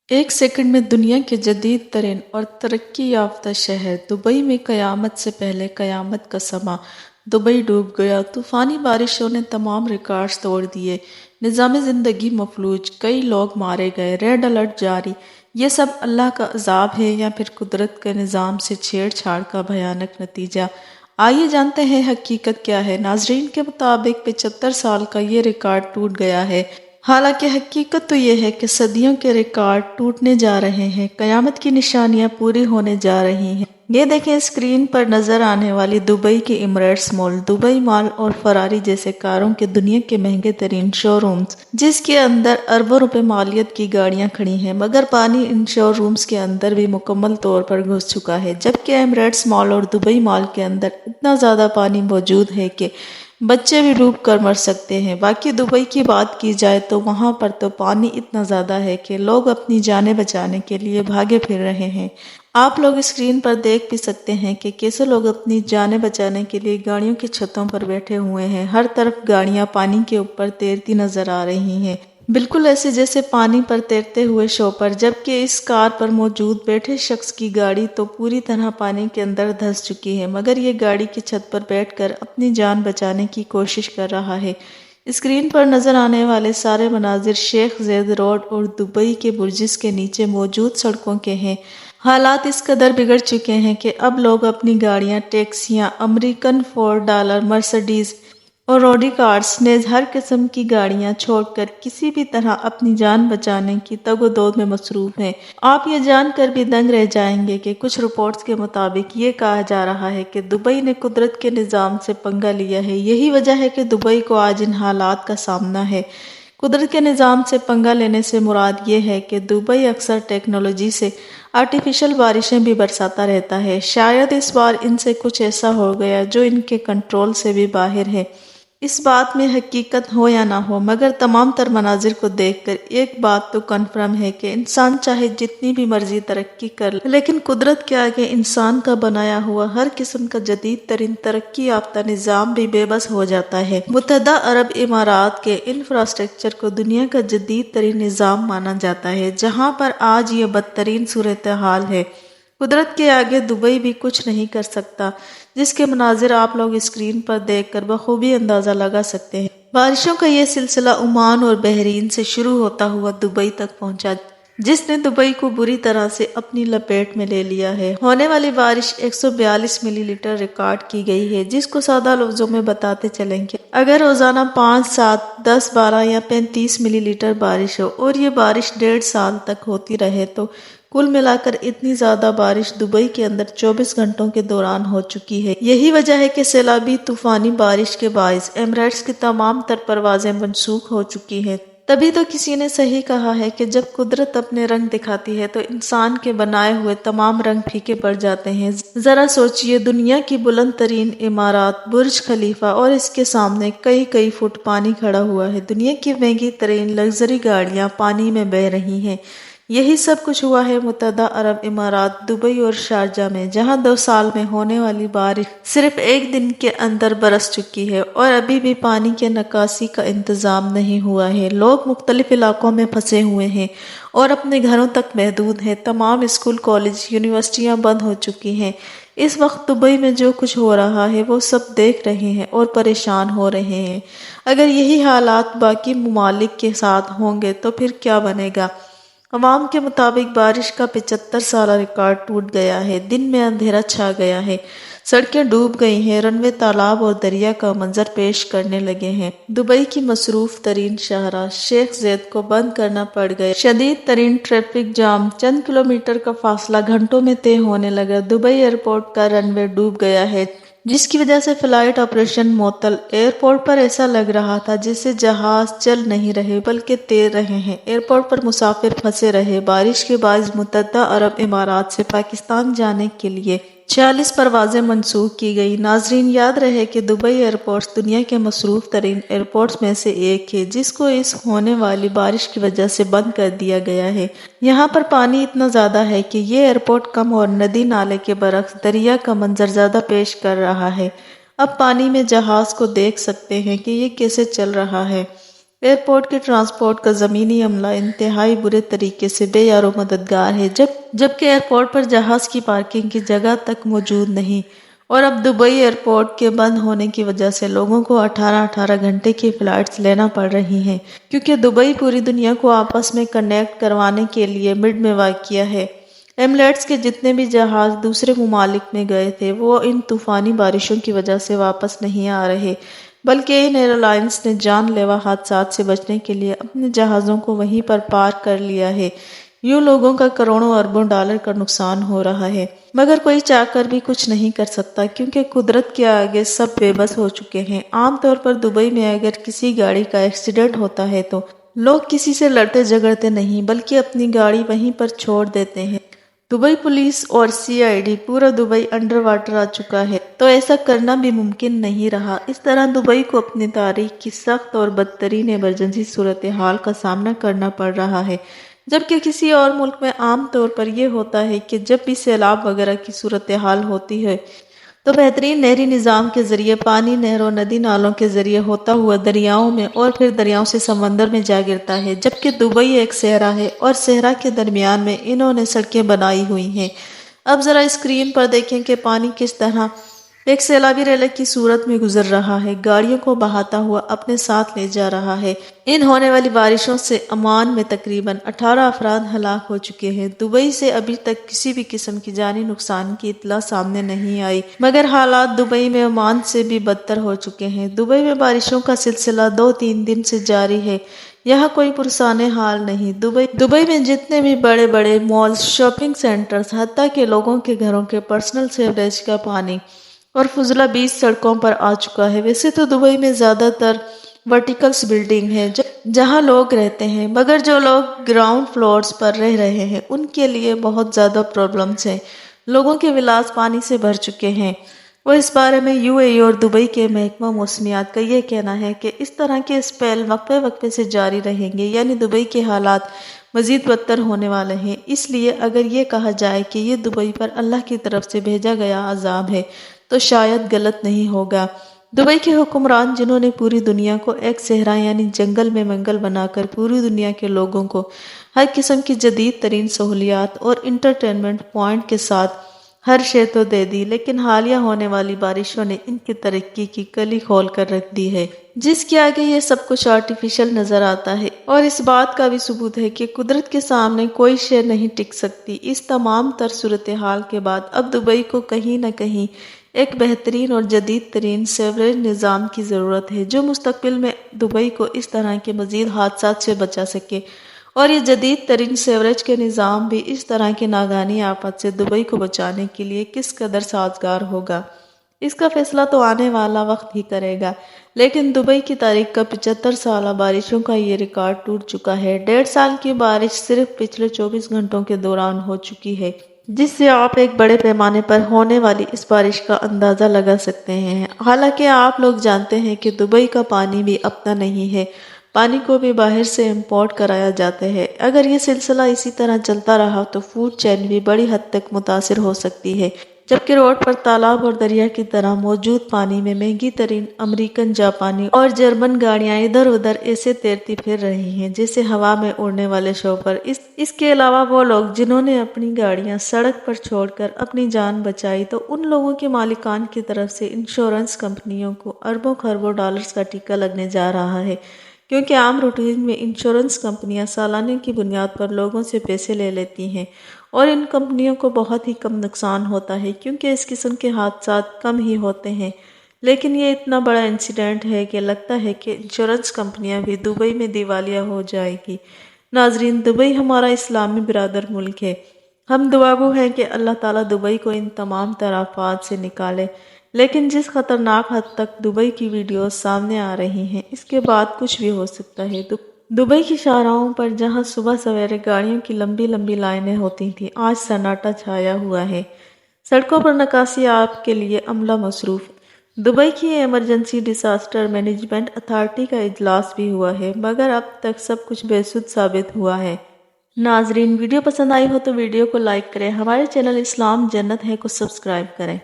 एक सेकंड में दुनिया के जदीद तरीन और तरक्की याफ्ता शहर दुबई में कयामत से पहले कयामत का समा। दुबई डूब गया। तूफानी बारिशों ने तमाम रिकॉर्ड्स तोड़ दिए। निज़ाम ज़िंदगी मफलूज, कई लोग मारे गए, रेड अलर्ट जारी। ये सब अल्लाह का अजाब है या फिर कुदरत के निज़ाम से छेड़छाड़ का भयानक नतीजा। आइए जानते हैं हकीकत क्या है। नाजरीन के मुताबिक 75 साल का ये रिकॉर्ड टूट गया है। हालांकि हकीकत तो ये है कि सदियों के रिकॉर्ड टूटने जा रहे हैं, कयामत की निशानियां पूरी होने जा रही हैं। ये देखें स्क्रीन पर नजर आने वाली दुबई के इमरेट्स मॉल, दुबई मॉल और फरारी जैसे कारों के दुनिया के महंगे तरीन शोरूम्स, जिसके अंदर अरबों रुपए मालियत की गाड़ियां खड़ी हैं, मगर पानी इन शोरूम्स के अंदर भी मुकम्मल तौर पर घुस चुका है। जबकि इमरेट्स मॉल और दुबई मॉल के अंदर इतना ज्यादा पानी मौजूद है कि बच्चे भी डूब कर मर सकते हैं। बाकी दुबई की बात की जाए तो वहां पर तो पानी इतना ज्यादा है कि लोग अपनी जानें बचाने के लिए भागे फिर रहे हैं। आप लोग स्क्रीन पर देख भी सकते हैं कि कैसे लोग अपनी जानें बचाने के लिए गाड़ियों की छतों पर बैठे हुए हैं। हर तरफ गाड़ियां पानी के ऊपर तैरती नजर आ रही हैं, बिल्कुल ऐसे जैसे पानी पर तैरते हुए शॉपर। जबकि इस कार पर मौजूद बैठे शख्स की गाड़ी तो पूरी तरह पानी के अंदर धंस चुकी है, मगर ये गाड़ी की छत पर बैठकर अपनी जान बचाने की कोशिश कर रहा है। स्क्रीन पर नजर आने वाले सारे मनाजिर शेख ज़ायद रोड और दुबई के बुर्जिस के नीचे मौजूद सड़कों के हैं। हालात इस कदर बिगड़ चुके हैं कि अब लोग अपनी गाड़ियां, टैक्सियां, अमेरिकन $4, मर्सिडीज और ऑडी कार्स ने हर किस्म की गाड़ियां छोड़कर किसी भी तरह अपनी जान बचाने की तगोदौड़ में मसरूफ हैं। आप ये जानकर भी दंग रह जाएंगे कि कुछ रिपोर्ट्स के मुताबिक ये कहा जा रहा है कि दुबई ने कुदरत के निज़ाम से पंगा लिया है। यही वजह है कि दुबई को आज इन हालात का सामना है। कुदरत के निज़ाम से पंगा लेने से मुराद ये है कि दुबई अक्सर टेक्नोलॉजी से आर्टिफिशियल बारिशें भी बरसाता रहता है। शायद इस बार इनसे कुछ ऐसा हो गया जो इनके कंट्रोल से भी बाहर है। इस बात में हकीकत हो या ना हो, मगर तमाम तर मनाजिर को देखकर एक बात तो कन्फर्म है कि इंसान चाहे जितनी भी मर्जी तरक्की कर ले, लेकिन कुदरत के आगे इंसान का बनाया हुआ हर किस्म का जदीद तरीन तरक्की याफ्ता निज़ाम भी बेबस हो जाता है। मुत्तहदा अरब इमारात के इंफ्रास्ट्रक्चर को दुनिया का जदीद तरीन निज़ाम माना जाता है, जहाँ पर आज ये बदतरीन सूरत हाल है। कुदरत के आगे दुबई भी कुछ नहीं कर सकता, जिसके मनाजिर आप लोग स्क्रीन पर देखकर बखूबी अंदाजा लगा सकते हैं। बारिशों का ये सिलसिला ओमान और बहरीन से शुरू होता हुआ दुबई तक पहुंचा, जिसने दुबई को बुरी तरह से अपनी लपेट में ले लिया है। होने वाली बारिश 142 मिलीलीटर रिकॉर्ड की गई है, जिसको सादा लफ्जों में बताते चलेंगे अगर रोजाना 5, 7, 10, 12 या 35 मिलीलीटर बारिश हो और ये बारिश 1.5 साल तक होती रहे तो कुल मिलाकर इतनी ज्यादा बारिश दुबई के अंदर 24 घंटों के दौरान हो चुकी है। यही वजह है कि सैलाबी तूफानी बारिश के बायस एमिरेट्स की तमाम तर परवाजें मनसूख हो चुकी हैं। तभी तो किसी ने सही कहा है कि जब कुदरत अपने रंग दिखाती है तो इंसान के बनाए हुए तमाम रंग फीके पड़ जाते हैं। जरा सोचिए, दुनिया की बुलंद तरीन इमारत बुर्ज खलीफा और इसके सामने कई कई फुट पानी खड़ा हुआ है। दुनिया की महंगी तरीन लग्जरी गाड़ियां पानी में बह रही हैं। यही सब कुछ हुआ है मुत्तहदा अरब इमारात दुबई और शारजा में, जहां 2 साल में होने वाली बारिश सिर्फ एक दिन के अंदर बरस चुकी है और अभी भी पानी के निकासी का इंतजाम नहीं हुआ है। लोग मुख्तलिफ इलाकों में फंसे हुए हैं और अपने घरों तक महदूद हैं। तमाम स्कूल, कॉलेज, यूनिवर्सिटियां बंद हो चुकी हैं। इस वक्त दुबई में जो कुछ हो रहा है वो सब देख रहे हैं और परेशान हो रहे हैं। अगर यही हालात बाकी ममालिक के साथ होंगे तो फिर क्या बनेगा। अवाम के मुताबिक बारिश का 75 साल रिकॉर्ड टूट गया है। दिन में अंधेरा छा गया है, सड़कें डूब गई हैं, रनवे तालाब और दरिया का मंजर पेश करने लगे हैं। दुबई की मसरूफ तरीन शाहरा शेख ज़ायद को बंद करना पड़ गया। शदीद तरीन ट्रैफिक जाम, चंद किलोमीटर का फासला घंटों में तय होने लगा। दुबई एयरपोर्ट का रनवे डूब गया है, जिसकी वजह से फ्लाइट ऑपरेशन मुअत्तल। एयरपोर्ट पर ऐसा लग रहा था जैसे जहाज चल नहीं रहे बल्कि तैर रहे हैं। एयरपोर्ट पर मुसाफिर फंसे रहे। बारिश के बाद मुत्तहदा अरब इमारात से पाकिस्तान जाने के लिए 46 परवाजें मनसूख की गई। नाजरीन, याद रहे कि दुबई एयरपोर्ट दुनिया के मसरूफ तरीन एयरपोर्ट्स में से एक है, जिसको इस होने वाली बारिश की वजह से बंद कर दिया गया है। यहाँ पर पानी इतना ज्यादा है कि ये एयरपोर्ट कम और नदी नाले के बरक्स दरिया का मंजर ज्यादा पेश कर रहा है। अब पानी में जहाज को देख सकते हैं कि ये कैसे चल रहा है। ایئرپورٹ کے ٹرانسپورٹ کا زمینی عملہ انتہائی برے طریقے سے بے یار و مددگار ہے، جبکہ ایئرپورٹ پر جہاز کی پارکنگ کی جگہ تک موجود نہیں، اور اب دبئی ایئرپورٹ کے بند ہونے کی وجہ سے لوگوں کو 18 گھنٹے کی فلائٹس لینا پڑ رہی ہیں، کیونکہ دبئی پوری دنیا کو آپس میں کنیکٹ کروانے کے لیے مڈ میں واقع ہے۔ ایمریٹس کے جتنے بھی جہاز دوسرے ممالک میں گئے تھے وہ ان طوفانی بارشوں کی وجہ سے واپس نہیں آ رہے، بلکہ ان ایئر لائنز نے جان لیوا حادثات سے بچنے کے لیے اپنے جہازوں کو وہیں پر پارک کر لیا ہے۔ یوں لوگوں کا کروڑوں اربوں ڈالر کا نقصان ہو رہا ہے، مگر کوئی چاہ کر بھی کچھ نہیں کر سکتا، کیونکہ قدرت کے آگے سب بے بس ہو چکے ہیں۔ عام طور پر دبئی میں اگر کسی گاڑی کا ایکسیڈنٹ ہوتا ہے تو لوگ کسی سے لڑتے جھگڑتے نہیں، بلکہ اپنی گاڑی وہیں پر چھوڑ دیتے ہیں۔ دبئی پولیس اور CID پورا دبئی انڈر واٹر آ چکا ہے، تو ایسا کرنا بھی ممکن نہیں رہا۔ اس طرح دبئی کو اپنی تاریخ کی سخت اور بدترین ایمرجنسی صورتحال کا سامنا کرنا پڑ رہا ہے، جبکہ کسی اور ملک میں عام طور پر یہ ہوتا ہے کہ جب بھی سیلاب وغیرہ کی صورتحال ہوتی ہے تو بہترین نہری نظام کے ذریعے پانی نہروں ندی نالوں کے ذریعے ہوتا ہوا دریاؤں میں اور پھر دریاؤں سے سمندر میں جا گرتا ہے، جبکہ دبئی ایک صحرا ہے اور صحرا کے درمیان میں انہوں نے سڑکیں بنائی ہوئی ہیں۔ اب ذرا اسکرین پر دیکھیں کہ پانی کس طرح ایک سیلابی ریلے کی صورت میں گزر رہا ہے، گاڑیوں کو بہاتا ہوا اپنے ساتھ لے جا رہا ہے۔ ان ہونے والی بارشوں سے عمان میں تقریباً 18 افراد ہلاک ہو چکے ہیں۔ دبئی سے ابھی تک کسی بھی قسم کی جانی نقصان کی اطلاع سامنے نہیں آئی، مگر حالات دبئی میں عمان سے بھی بدتر ہو چکے ہیں۔ دبئی میں بارشوں کا سلسلہ 2-3 دن سے جاری ہے، یہاں کوئی پرسان حال نہیں۔ دبئی میں جتنے بھی بڑے بڑے مالز، شاپنگ سینٹرز، حتیٰ کہ لوگوں کے گھروں کے پرسنل سیوریج کا پانی اور فضلہ 20 سڑکوں پر آ چکا ہے۔ ویسے تو دبئی میں زیادہ تر ورٹیکلز بلڈنگ ہیں جہاں لوگ رہتے ہیں، مگر جو لوگ گراؤنڈ فلورز پر رہ رہے ہیں ان کے لیے بہت زیادہ پرابلمز ہیں۔ لوگوں کے ولاز پانی سے بھر چکے ہیں۔ وہ اس بارے میں UAE اور دبئی کے محکمہ موسمیات کا یہ کہنا ہے کہ اس طرح کے اسپیل وقفے وقفے سے جاری رہیں گے، یعنی دبئی کے حالات مزید بدتر ہونے والے ہیں۔ اس لیے اگر یہ کہا جائے کہ یہ دبئی پر اللہ کی طرف سے بھیجا گیا عذاب ہے تو شاید غلط نہیں ہوگا۔ دبئی کے حکمران جنہوں نے پوری دنیا کو ایک صحرا یعنی جنگل میں منگل بنا کر پوری دنیا کے لوگوں کو ہر قسم کی جدید ترین سہولیات اور انٹرٹینمنٹ پوائنٹ کے ساتھ ہر شے تو دے دی، لیکن حالیہ ہونے والی بارشوں نے ان کی ترقی کی کلی کھول کر رکھ دی ہے، جس کے آگے یہ سب کچھ آرٹیفیشل نظر آتا ہے۔ اور اس بات کا بھی ثبوت ہے کہ قدرت کے سامنے کوئی شے نہیں ٹک سکتی۔ اس تمام تر صورتحال کے بعد اب دبئی کو کہیں نہ کہیں ایک بہترین اور جدید ترین سیوریج نظام کی ضرورت ہے، جو مستقبل میں دبئی کو اس طرح کے مزید حادثات سے بچا سکے۔ اور یہ جدید ترین سیوریج کے نظام بھی اس طرح کی ناگہانی آفت سے دبئی کو بچانے کے لیے کس قدر سازگار ہوگا، اس کا فیصلہ تو آنے والا وقت ہی کرے گا۔ لیکن دبئی کی تاریخ کا 75 سالہ بارشوں کا یہ ریکارڈ ٹوٹ چکا ہے۔ 1.5 سال کی بارش صرف پچھلے 24 گھنٹوں کے دوران ہو چکی ہے، جس سے آپ ایک بڑے پیمانے پر ہونے والی اس بارش کا اندازہ لگا سکتے ہیں۔ حالانکہ آپ لوگ جانتے ہیں کہ دبئی کا پانی بھی اپنا نہیں ہے، پانی کو بھی باہر سے امپورٹ کرایا جاتا ہے۔ اگر یہ سلسلہ اسی طرح چلتا رہا تو فوڈ چین بھی بڑی حد تک متاثر ہو سکتی ہے، جبکہ روڈ پر تالاب اور دریا کی طرح موجود پانی میں مہنگی ترین امریکن، جاپانی اور جرمن گاڑیاں ادھر ادھر ایسے تیرتی پھر رہی ہیں جیسے ہوا میں اڑنے والے شوپر۔ اس کے علاوہ وہ لوگ جنہوں نے اپنی گاڑیاں سڑک پر چھوڑ کر اپنی جان بچائی، تو ان لوگوں کے مالکان کی طرف سے انشورنس کمپنیوں کو اربوں خربوں ڈالرز کا ٹیکہ لگنے جا رہا ہے، کیونکہ عام روٹین میں انشورنس کمپنیاں سالانہ کی بنیاد پر لوگوں سے پیسے لے لیتی ہیں، اور ان کمپنیوں کو بہت ہی کم نقصان ہوتا ہے کیونکہ اس قسم کے حادثات کم ہی ہوتے ہیں۔ لیکن یہ اتنا بڑا انسیڈنٹ ہے کہ لگتا ہے کہ انشورنس کمپنیاں بھی دبئی میں دیوالیہ ہو جائے گی۔ ناظرین، دبئی ہمارا اسلامی برادر ملک ہے۔ ہم دعاگو ہیں کہ اللہ تعالیٰ دبئی کو ان تمام طرافات سے نکالے، لیکن جس خطرناک حد تک دبئی کی ویڈیوز سامنے آ رہی ہیں، اس کے بعد کچھ بھی ہو سکتا ہے۔ دبئی کی شاہراہوں پر جہاں صبح سویرے گاڑیوں کی لمبی لمبی لائنیں ہوتی تھیں، آج سناٹا چھایا ہوا ہے۔ سڑکوں پر نکاسی آپ کے لیے عملہ مصروف۔ دبئی کی ایمرجنسی ڈیزاسٹر مینجمنٹ اتھارٹی کا اجلاس بھی ہوا ہے، مگر اب تک سب کچھ بے سود ثابت ہوا ہے۔ ناظرین، ویڈیو پسند آئی ہو تو ویڈیو کو لائک کریں، ہمارے چینل اسلام جنت ہے کو سبسکرائب کریں۔